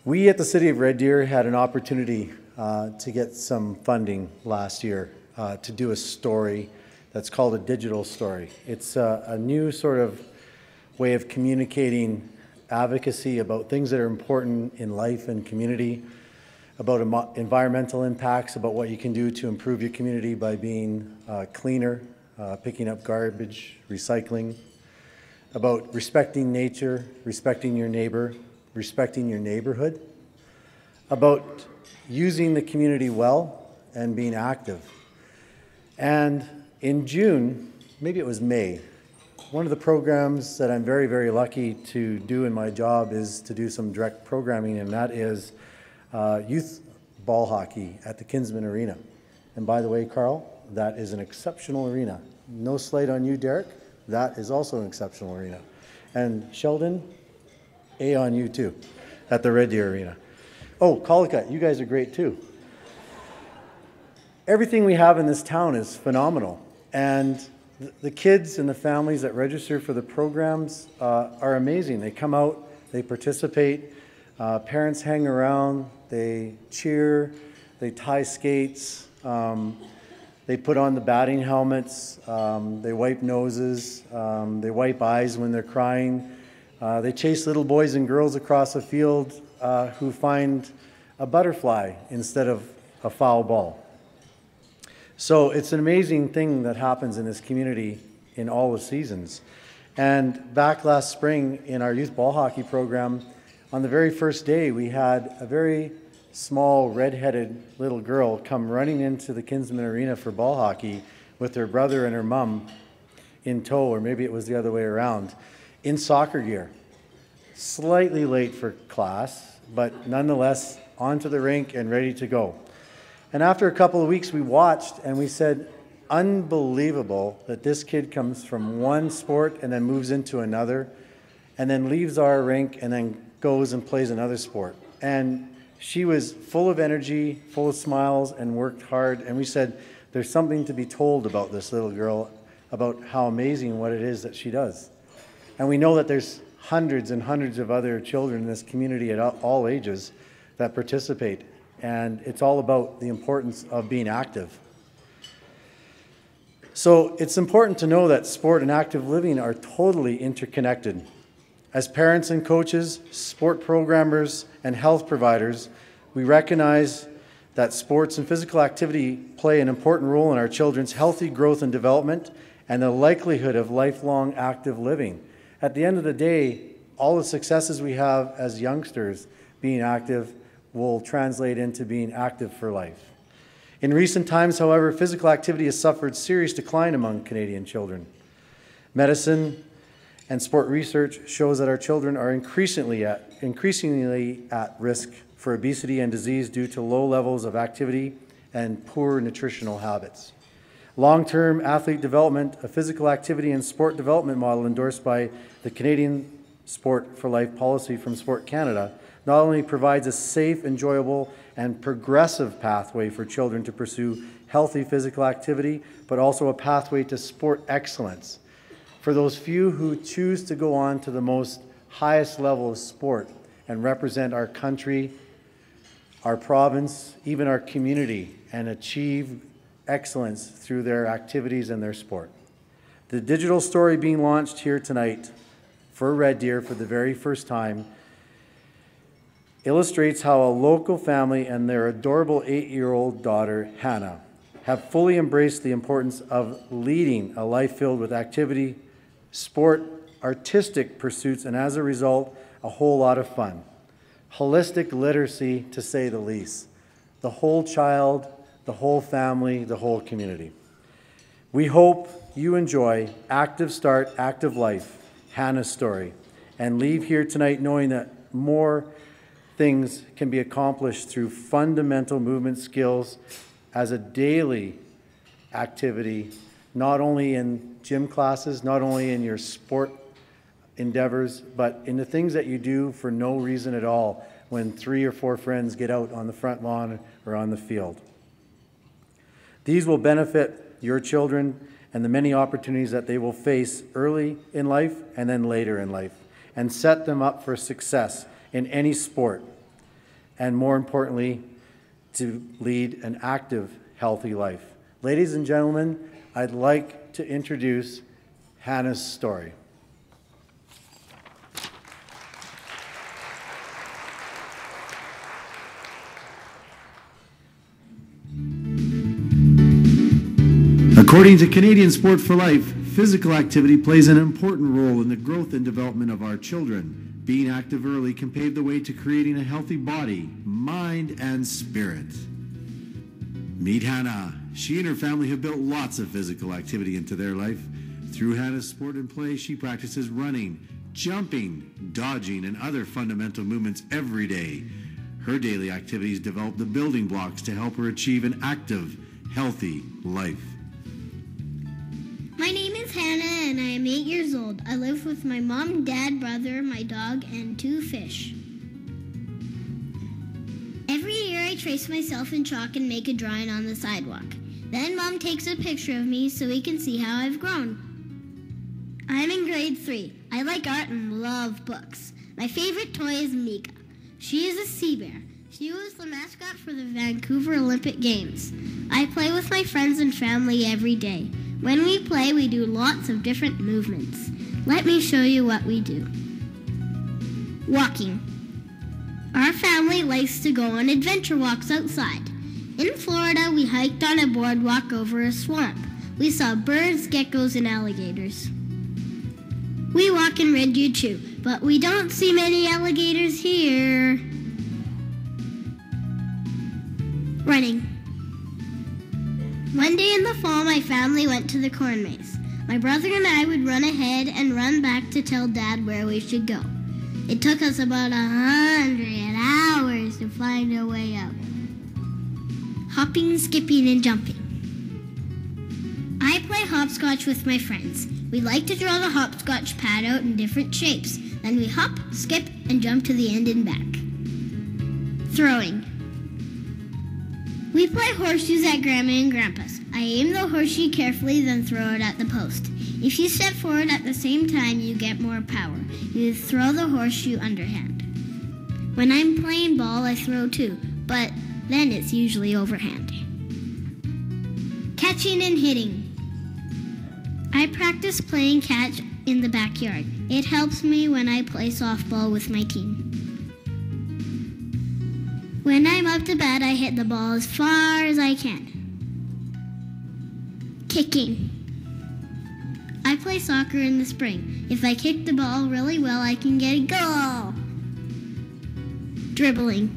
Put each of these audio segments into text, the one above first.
We at the City of Red Deer had an opportunity to get some funding last year to do a story that's called a digital story. It's a new sort of way of communicating advocacy about things that are important in life and community, about environmental impacts, about what you can do to improve your community by being cleaner, picking up garbage, recycling, about respecting nature, respecting your neighbor, respecting your neighborhood, about using the community well and being active. And in June, maybe it was May, one of the programs that I'm very, very lucky to do in my job is to do some direct programming, and that is youth ball hockey at the Kinsman Arena. And by the way, Carl, that is an exceptional arena. No slight on you, Derek. That is also an exceptional arena. And Sheldon, A on you too, at the Red Deer Arena. Oh, Colicut, you guys are great too. Everything we have in this town is phenomenal. And the kids and the families that register for the programs are amazing. They come out, they participate, parents hang around, they cheer, they tie skates, they put on the batting helmets, they wipe noses, they wipe eyes when they're crying. They chase little boys and girls across a field who find a butterfly instead of a foul ball. So it's an amazing thing that happens in this community in all the seasons. And back last spring in our youth ball hockey program, on the very first day, we had a very small red-headed little girl come running into the Kinsman Arena for ball hockey with her brother and her mom in tow, or maybe it was the other way around, in soccer gear. Slightly late for class, but nonetheless onto the rink and ready to go. And after a couple of weeks, we watched and we said, unbelievable that this kid comes from one sport and then moves into another and then leaves our rink and then goes and plays another sport. And she was full of energy, full of smiles, and worked hard. And we said, there's something to be told about this little girl, about how amazing what it is that she does. And we know that there's hundreds and hundreds of other children in this community at all ages that participate. And it's all about the importance of being active. So it's important to know that sport and active living are totally interconnected. As parents and coaches, sport programmers, and health providers, we recognize that sports and physical activity play an important role in our children's healthy growth and development and the likelihood of lifelong active living. At the end of the day, all the successes we have as youngsters being active will translate into being active for life. In recent times, however, physical activity has suffered serious decline among Canadian children. Medicine and sport research shows that our children are increasingly at risk for obesity and disease due to low levels of activity and poor nutritional habits. Long-term athlete development, a physical activity and sport development model endorsed by the Canadian Sport for Life policy from Sport Canada, not only provides a safe, enjoyable, and progressive pathway for children to pursue healthy physical activity, but also a pathway to sport excellence for those few who choose to go on to the most highest level of sport and represent our country, our province, even our community, and achieve excellence through their activities and their sport. The digital story being launched here tonight for Red Deer for the very first time illustrates how a local family and their adorable 8-year-old daughter, Hannah, have fully embraced the importance of leading a life filled with activity, sport, artistic pursuits, and as a result, a whole lot of fun. Holistic literacy, to say the least. The whole child, the whole family, the whole community. We hope you enjoy Active Start, Active Life, Hannah's story, and leave here tonight knowing that more things can be accomplished through fundamental movement skills as a daily activity, not only in gym classes, not only in your sport endeavors, but in the things that you do for no reason at all when 3 or 4 friends get out on the front lawn or on the field. These will benefit your children and the many opportunities that they will face early in life and then later in life, and set them up for success in any sport. and more importantly, to lead an active, healthy life. Ladies and gentlemen, I'd like to introduce Hannah's story. According to Canadian Sport for Life, physical activity plays an important role in the growth and development of our children. Being active early can pave the way to creating a healthy body, mind, and spirit. Meet Hannah. She and her family have built lots of physical activity into their life. Through Hannah's Sport and Play, she practices running, jumping, dodging, and other fundamental movements every day. Her daily activities develop the building blocks to help her achieve an active, healthy life. My name is Hannah and I am 8 years old. I live with my mom, dad, brother, my dog, and 2 fish. Every year I trace myself in chalk and make a drawing on the sidewalk. Then Mom takes a picture of me so we can see how I've grown. I'm in grade 3. I like art and love books. My favorite toy is Mika. She is a sea bear. She was the mascot for the Vancouver Olympic Games. I play with my friends and family every day. When we play, we do lots of different movements. Let me show you what we do. Walking. Our family likes to go on adventure walks outside. In Florida, we hiked on a boardwalk over a swamp. We saw birds, geckos, and alligators. We walk in Red too, but we don't see many alligators here. Running. One day in the fall, my family went to the corn maze. My brother and I would run ahead and run back to tell Dad where we should go. It took us about 100 hours to find our way out. Hopping, skipping, and jumping. I play hopscotch with my friends. We like to draw the hopscotch pad out in different shapes. Then we hop, skip, and jump to the end and back. Throwing. We play horseshoes at Grandma and Grandpa's. I aim the horseshoe carefully, then throw it at the post. If you step forward at the same time, you get more power. You throw the horseshoe underhand. When I'm playing ball, I throw too, but then it's usually overhand. Catching and hitting. I practice playing catch in the backyard. It helps me when I play softball with my team. When I'm up to bat, I hit the ball as far as I can. Kicking. I play soccer in the spring. If I kick the ball really well, I can get a goal. Dribbling.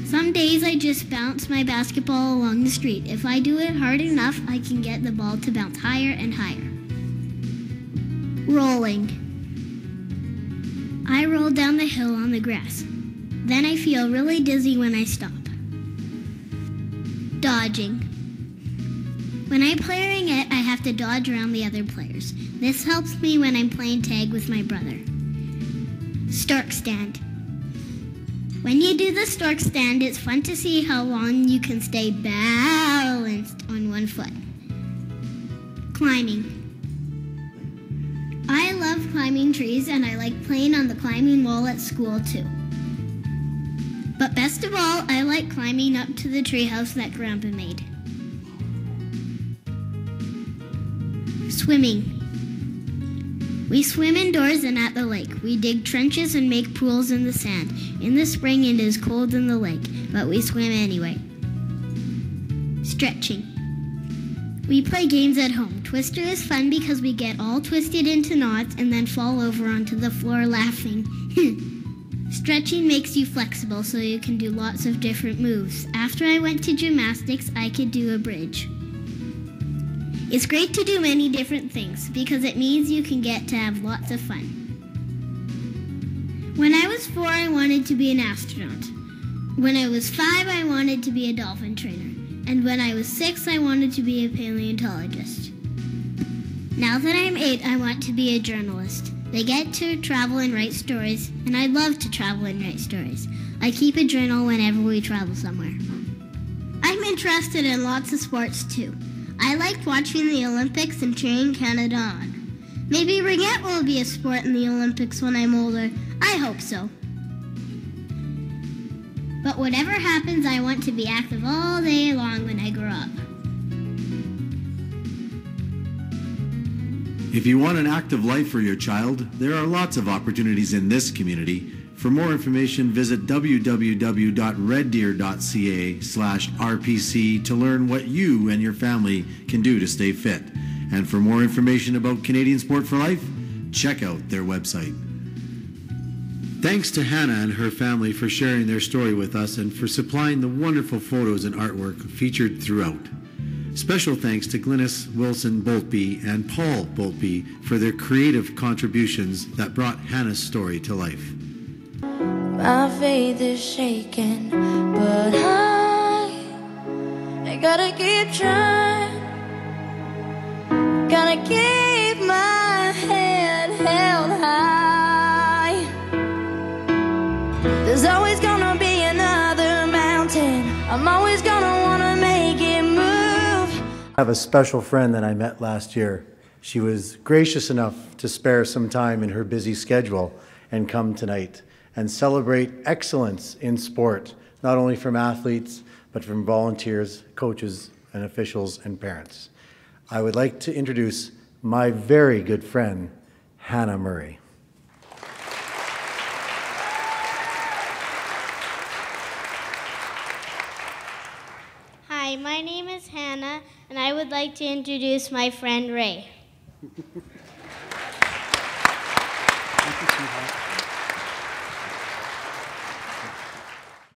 Some days I just bounce my basketball along the street. If I do it hard enough, I can get the ball to bounce higher and higher. Rolling. I roll down the hill on the grass. Then I feel really dizzy when I stop. Dodging. When I play ringette, I have to dodge around the other players. This helps me when I'm playing tag with my brother. Stork stand. When you do the stork stand, it's fun to see how long you can stay balanced on one foot. Climbing. I love climbing trees and I like playing on the climbing wall at school too. But best of all, I like climbing up to the treehouse that Grandpa made. Swimming. We swim indoors and at the lake. We dig trenches and make pools in the sand. In the spring it is cold in the lake, but we swim anyway. Stretching. We play games at home. Twister is fun because we get all twisted into knots and then fall over onto the floor laughing. Stretching makes you flexible so you can do lots of different moves. After I went to gymnastics, I could do a bridge. It's great to do many different things because it means you can get to have lots of fun. When I was 4, I wanted to be an astronaut. When I was 5, I wanted to be a dolphin trainer. And when I was 6, I wanted to be a paleontologist. Now that I'm 8, I want to be a journalist. They get to travel and write stories, and I love to travel and write stories. I keep a journal whenever we travel somewhere. I'm interested in lots of sports too. I like watching the Olympics and cheering Canada on. Maybe ringette will be a sport in the Olympics when I'm older. I hope so. But whatever happens, I want to be active all day long when I grow up. If you want an active life for your child, there are lots of opportunities in this community. For more information, visit www.reddeer.ca/RPC to learn what you and your family can do to stay fit. And for more information about Canadian Sport for Life, check out their website. Thanks to Hannah and her family for sharing their story with us and for supplying the wonderful photos and artwork featured throughout. Special thanks to Glynis Wilson Boltby and Paul Boltby for their creative contributions that brought Hannah's story to life. My faith is shaking, but I gotta keep trying. Gotta keep my head held high. There's always gonna be another mountain. I'm always gonna wanna make it move. I have a special friend that I met last year. She was gracious enough to spare some time in her busy schedule and come tonight and celebrate excellence in sport, not only from athletes, but from volunteers, coaches, and officials and parents. I would like to introduce my very good friend, Hannah Murray. Hi, my name is Hannah, and I would like to introduce my friend Ray.